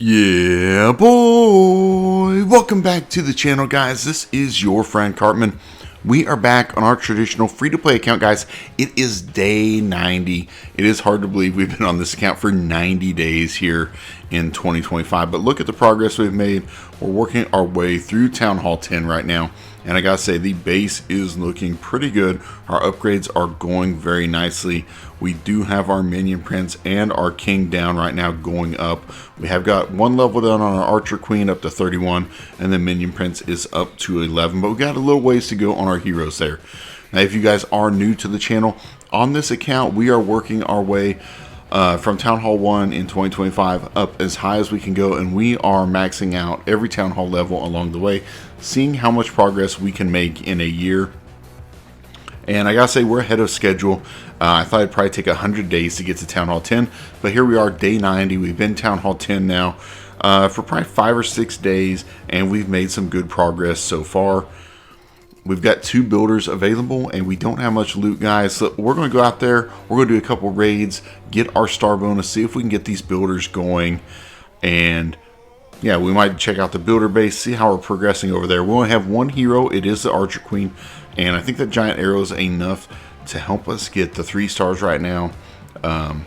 Yeah, boy! Welcome back to the channel, guys. This is your friend Cartman. We are back on our traditional free-to-play account, guys. It is day 90. It is hard to believe we've been on this account for 90 days here in 2025. But look at the progress we've made. We're working our way through Town Hall 10 right now. And I gotta say, the base is looking pretty good. Our upgrades are going very nicely. We do have our minion prince and our king down right now, going up. We have got one level down on our archer queen up to 31, and then minion prince is up to 11. But we got a little ways to go on our heroes there. Now, if you guys are new to the channel, on this account, we are working our way from Town Hall 1 in 2025 up as high as we can go, and we are maxing out every Town Hall level along the way, seeing how much progress we can make in a year. And I gotta say, we're ahead of schedule. I thought it'd probably take 100 days to get to Town Hall 10, but here we are, day 90. We've been Town Hall 10 now for probably 5 or 6 days, and we've made some good progress so far. We've got 2 builders available, and we don't have much loot, guys. So we're going to go out there. We're going to do a couple raids, get our star bonus, see if we can get these builders going. And yeah, we might check out the builder base, see how we're progressing over there. We only have one hero. It is the archer queen, and I think that giant arrow is enough to help us get the 3 stars right now,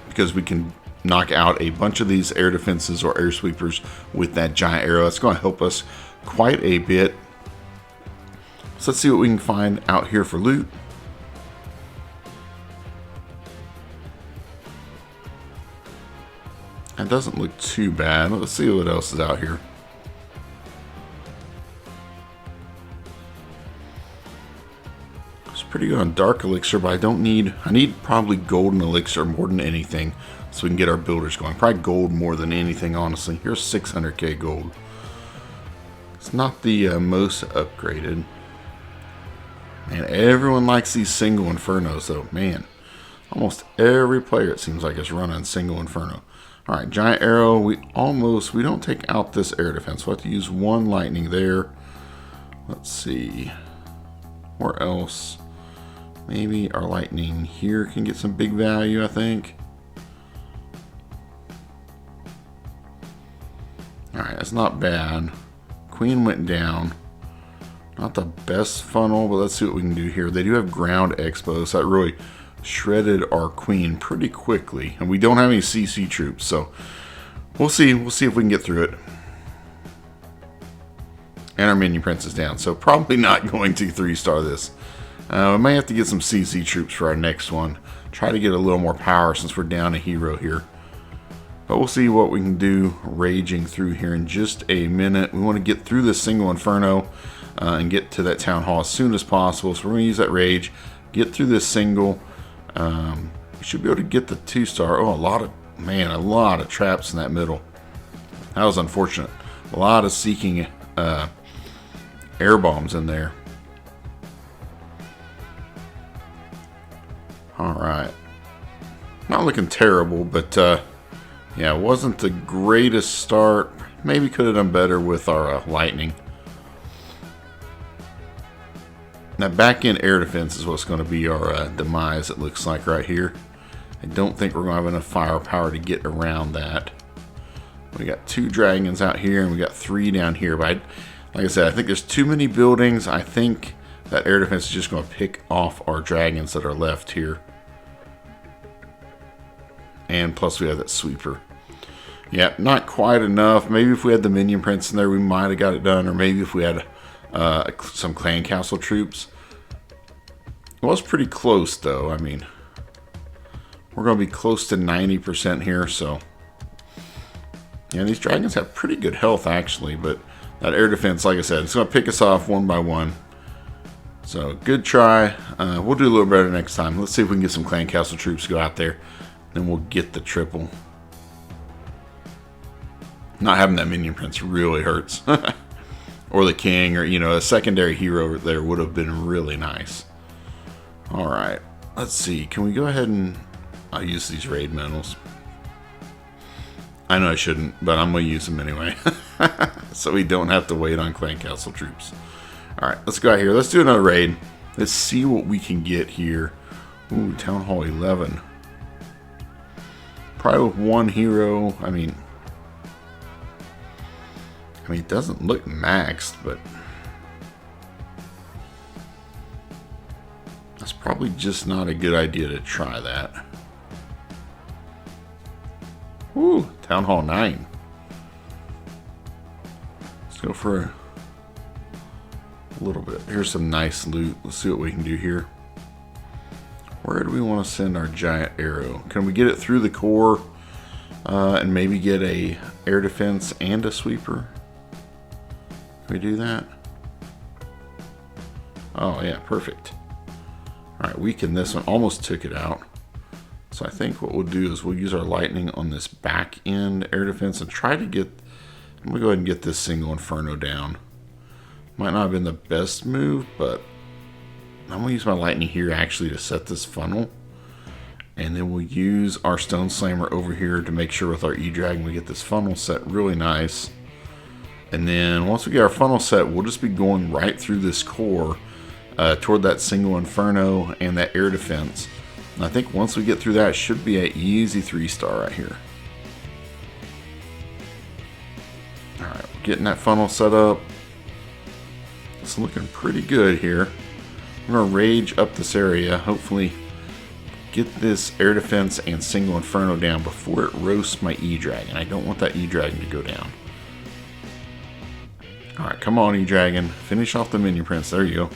because we can knock out a bunch of these air defenses or air sweepers with that giant arrow. That's going to help us quite a bit. So let's see what we can find out here for loot. That doesn't look too bad. Let's see what else is out here. It's pretty good on dark elixir, but I need probably golden elixir more than anything, so we can get our builders going. Probably gold more than anything, honestly. Here's 600k gold. It's not the most upgraded. Man, everyone likes these single infernos, though. Man, almost every player, it seems like, is running single inferno. All right, giant arrow. We don't take out this air defense. We'll have to use 1 lightning there. Let's see. Where else? Maybe our lightning here can get some big value, I think. All right, that's not bad. Queen went down. Not the best funnel, but let's see what we can do here. They do have ground expo, so that really shredded our queen pretty quickly. And we don't have any CC troops, so we'll see. We'll see if we can get through it. And our minion prince is down, so probably not going to 3-star this. We may have to get some CC troops for our next one. Try to get a little more power since we're down a hero here. But we'll see what we can do raging through here in just a minute. We want to get through this single inferno and get to that town hall as soon as possible. So we're going to use that rage, get through this single. We should be able to get the 2-star. Oh, a lot of traps in that middle. That was unfortunate. A lot of seeking air bombs in there. All right. Not looking terrible, but yeah, it wasn't the greatest start. Maybe could have done better with our lightning. Now, back in air defense is what's going to be our demise, it looks like right here. I don't think we're going to have enough firepower to get around that. We got 2 dragons out here, and we got 3 down here. But like I said, I think there's too many buildings. I think that air defense is just going to pick off our dragons that are left here. And plus we have that sweeper. Yeah, not quite enough. Maybe if we had the minion prince in there, we might have got it done. Or maybe if we had some clan castle troops. It was pretty close, though. I mean, we're going to be close to 90% here, so. Yeah, these dragons have pretty good health, actually. But that air defense, like I said, it's going to pick us off one by one. So, good try. We'll do a little better next time. Let's see if we can get some clan castle troops to go out there. Then we'll get the triple. Not having that minion prince really hurts. Or the king, or, you know, a secondary hero there would have been really nice. Alright, let's see. Can we go ahead and I'll use these raid medals? I know I shouldn't, but I'm going to use them anyway. So we don't have to wait on clan castle troops. Alright, let's go out here. Let's do another raid. Let's see what we can get here. Ooh, Town Hall 11. Probably with 1 hero. I mean, I mean, it doesn't look maxed, but that's probably just not a good idea to try that. Woo, Town Hall 9. Let's go for a little bit. Here's some nice loot. Let's see what we can do here. Where do we want to send our giant arrow? Can we get it through the core and maybe get a air defense and a sweeper? Can we do that? Oh yeah, perfect. Alright, weaken this one. Almost took it out. So I think what we'll do is we'll use our lightning on this back end air defense and try to get... I'm going to go ahead and get this single inferno down. Might not have been the best move, but I'm going to use my lightning here actually to set this funnel. And then we'll use our stone slammer over here to make sure with our E-Dragon we get this funnel set really nice. And then once we get our funnel set, we'll just be going right through this core toward that single inferno and that air defense. And I think once we get through that, it should be an easy 3-star right here. Alright, we're getting that funnel set up. It's looking pretty good here. I'm going to rage up this area, hopefully get this air defense and single inferno down before it roasts my E-Dragon. I don't want that E-Dragon to go down. Alright, come on E-Dragon. Finish off the minion prince. There you go.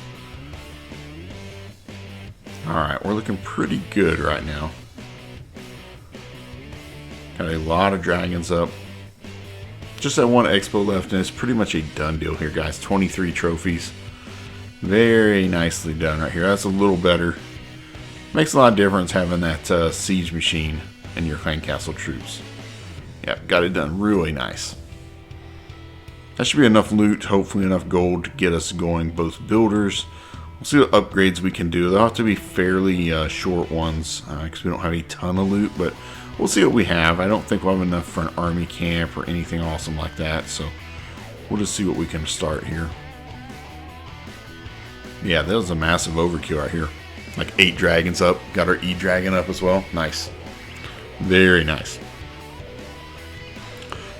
Alright, we're looking pretty good right now. Got a lot of dragons up. Just that one expo left, and it's pretty much a done deal here, guys. 23 trophies. Very nicely done right here. That's a little better. Makes a lot of difference having that siege machine in your clan castle troops. Yep, got it done really nice. That should be enough loot, hopefully enough gold to get us going, both builders. We'll see what upgrades we can do. They'll have to be fairly short ones because we don't have a ton of loot, but we'll see what we have. I don't think we'll have enough for an army camp or anything awesome like that, so we'll just see what we can start here. Yeah, that was a massive overkill right here. Like 8 dragons up. Got our E-Dragon up as well. Nice. Very nice.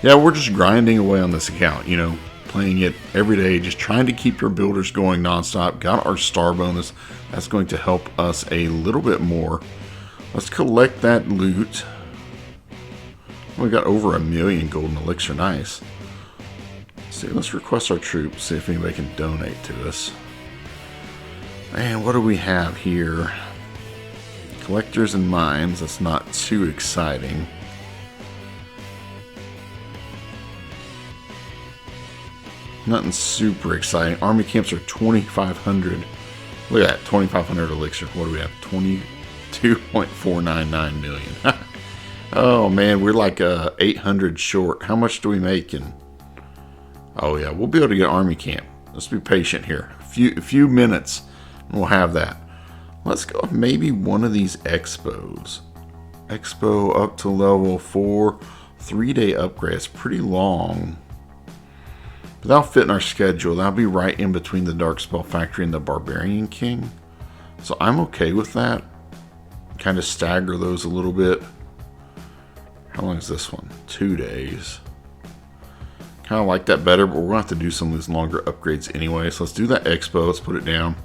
Yeah, we're just grinding away on this account, you know, playing it every day, just trying to keep your builders going nonstop. Got our star bonus. That's going to help us a little bit more. Let's collect that loot. We got over 1 million golden elixir. Nice. Let's see, let's request our troops, see if anybody can donate to us. And what do we have here? Collectors and mines. That's not too exciting. Nothing super exciting. Army camps are 2,500. Look at that, 2,500 elixir. What do we have? 22.499 million. Oh man, we're like 800 short. How much do we make? Oh yeah, we'll be able to get army camp. Let's be patient here. A few minutes, and we'll have that. Let's go with maybe one of these expos. Expo up to level 4, 3-day upgrade. It's pretty long. But that'll fit in our schedule. That'll be right in between the Darkspell Factory and the Barbarian King. So I'm okay with that. Kind of stagger those a little bit. How long is this one? 2 days. Kind of like that better, but we're going to have to do some of these longer upgrades anyway. So let's do that expo. Let's put it down.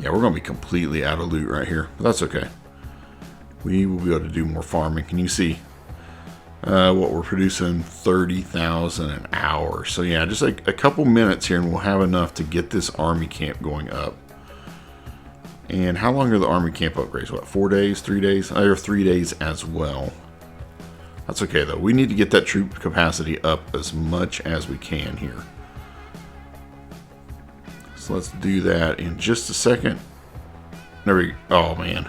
Yeah, we're going to be completely out of loot right here, but that's okay. We will be able to do more farming. Can you see what we're producing? 30,000 an hour. So yeah, just like a couple minutes here and we'll have enough to get this army camp going up. And how long are the army camp upgrades? What, 4 days, 3 days? Or 3 days as well. That's okay though. We need to get that troop capacity up as much as we can here. So let's do that in just a second. There we go. Oh man.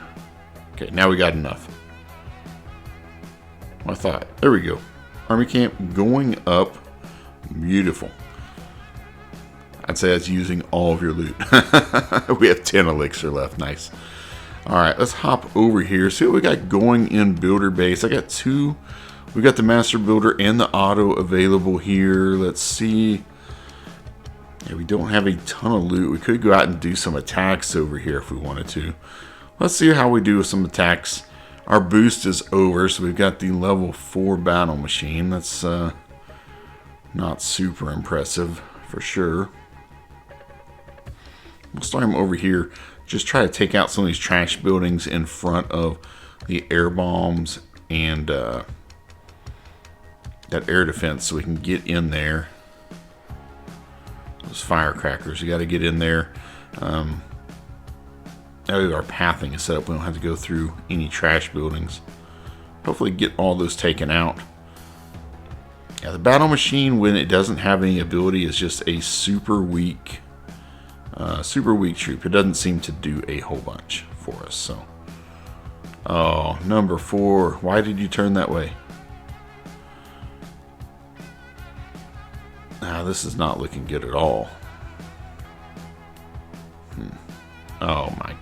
Okay, now we got enough. I thought. There we go. Army camp going up. Beautiful. I'd say that's using all of your loot. We have 10 elixir left. Nice. Alright, let's hop over here. See what we got going in builder base. I got 2. We got the master builder and the auto available here. Let's see. Yeah, we don't have a ton of loot. We could go out and do some attacks over here if we wanted to. Let's see how we do with some attacks. Our boost is over, so we've got the level 4 battle machine. That's Not super impressive, for sure. We'll start him over here. Just try to take out some of these trash buildings in front of the air bombs and that air defense so we can get in there. Those firecrackers, you got to get in there. Our pathing is set up. We don't have to go through any trash buildings. Hopefully get all those taken out. Yeah, the battle machine, when it doesn't have any ability, is just a super weak troop. It doesn't seem to do a whole bunch for us. So, oh, number 4. Why did you turn that way? This is not looking good at all. Oh my.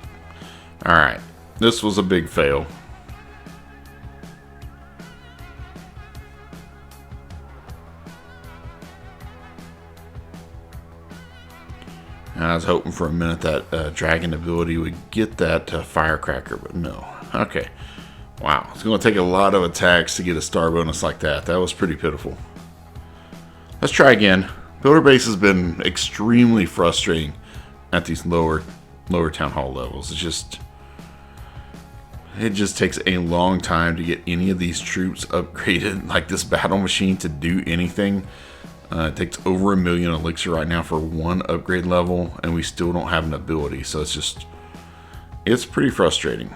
Alright. This was a big fail. I was hoping for a minute that dragon ability would get that firecracker, but no. Okay. Wow. It's going to take a lot of attacks to get a star bonus like that. That was pretty pitiful. Let's try again. Builder base has been extremely frustrating at these lower town hall levels. It just takes a long time to get any of these troops upgraded, like this battle machine, to do anything. It takes over 1 million elixir right now for one upgrade level, and we still don't have an ability. So it's pretty frustrating.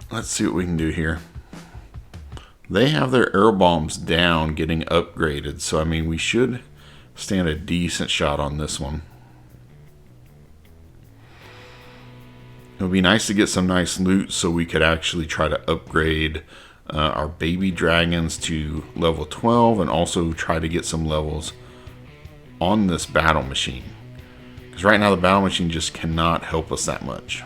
Let's see what we can do here. They have their air bombs down, getting upgraded. So, I mean, we should stand a decent shot on this one. It would be nice to get some nice loot so we could actually try to upgrade our baby dragons to level 12 and also try to get some levels on this battle machine. Because right now the battle machine just cannot help us that much.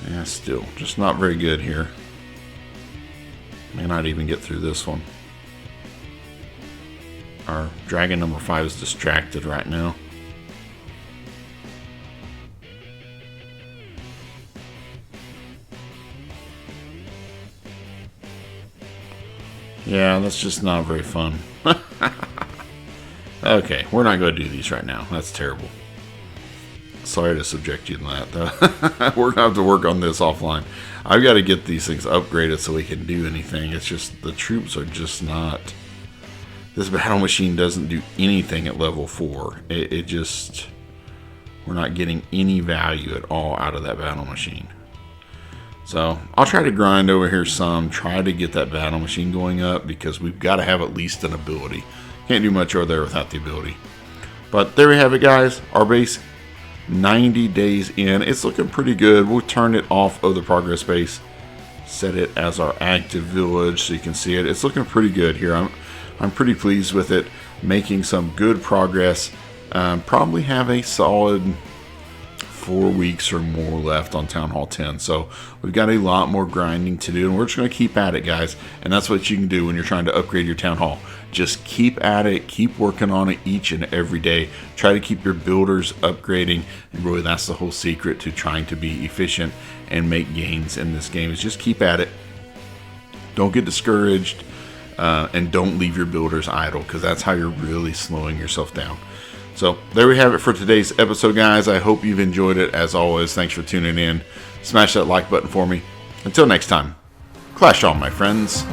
Yeah, still, just not very good here. May not even get through this one. Our dragon number 5 is distracted right now. Yeah, that's just not very fun. Okay, we're not going to do these right now. That's terrible. Sorry to subject you to that, though. We're going to have to work on this offline. I've got to get these things upgraded so we can do anything. It's just the troops are just not... This battle machine doesn't do anything at level 4. It just... We're not getting any value at all out of that battle machine. So, I'll try to grind over here some. Try to get that battle machine going up because we've got to have at least an ability. Can't do much over there without the ability. But there we have it, guys. Our base... 90 days in. It's looking pretty good. We'll turn it off of the progress base, set it as our active village so you can see it. It's looking pretty good here. I'm pretty pleased with it, making some good progress. Probably have a solid 4 weeks or more left on Town Hall 10. So we've got a lot more grinding to do, and we're just going to keep at it, guys. And that's what you can do when you're trying to upgrade your Town Hall. Just keep at it, keep working on it each and every day. Try to keep your builders upgrading, and really that's the whole secret to trying to be efficient and make gains in this game, is just keep at it. Don't get discouraged, and don't leave your builders idle, because that's how you're really slowing yourself down. So there we have it for today's episode, guys. I hope you've enjoyed it. As always, thanks for tuning in. Smash that like button for me. Until next time, clash on, my friends.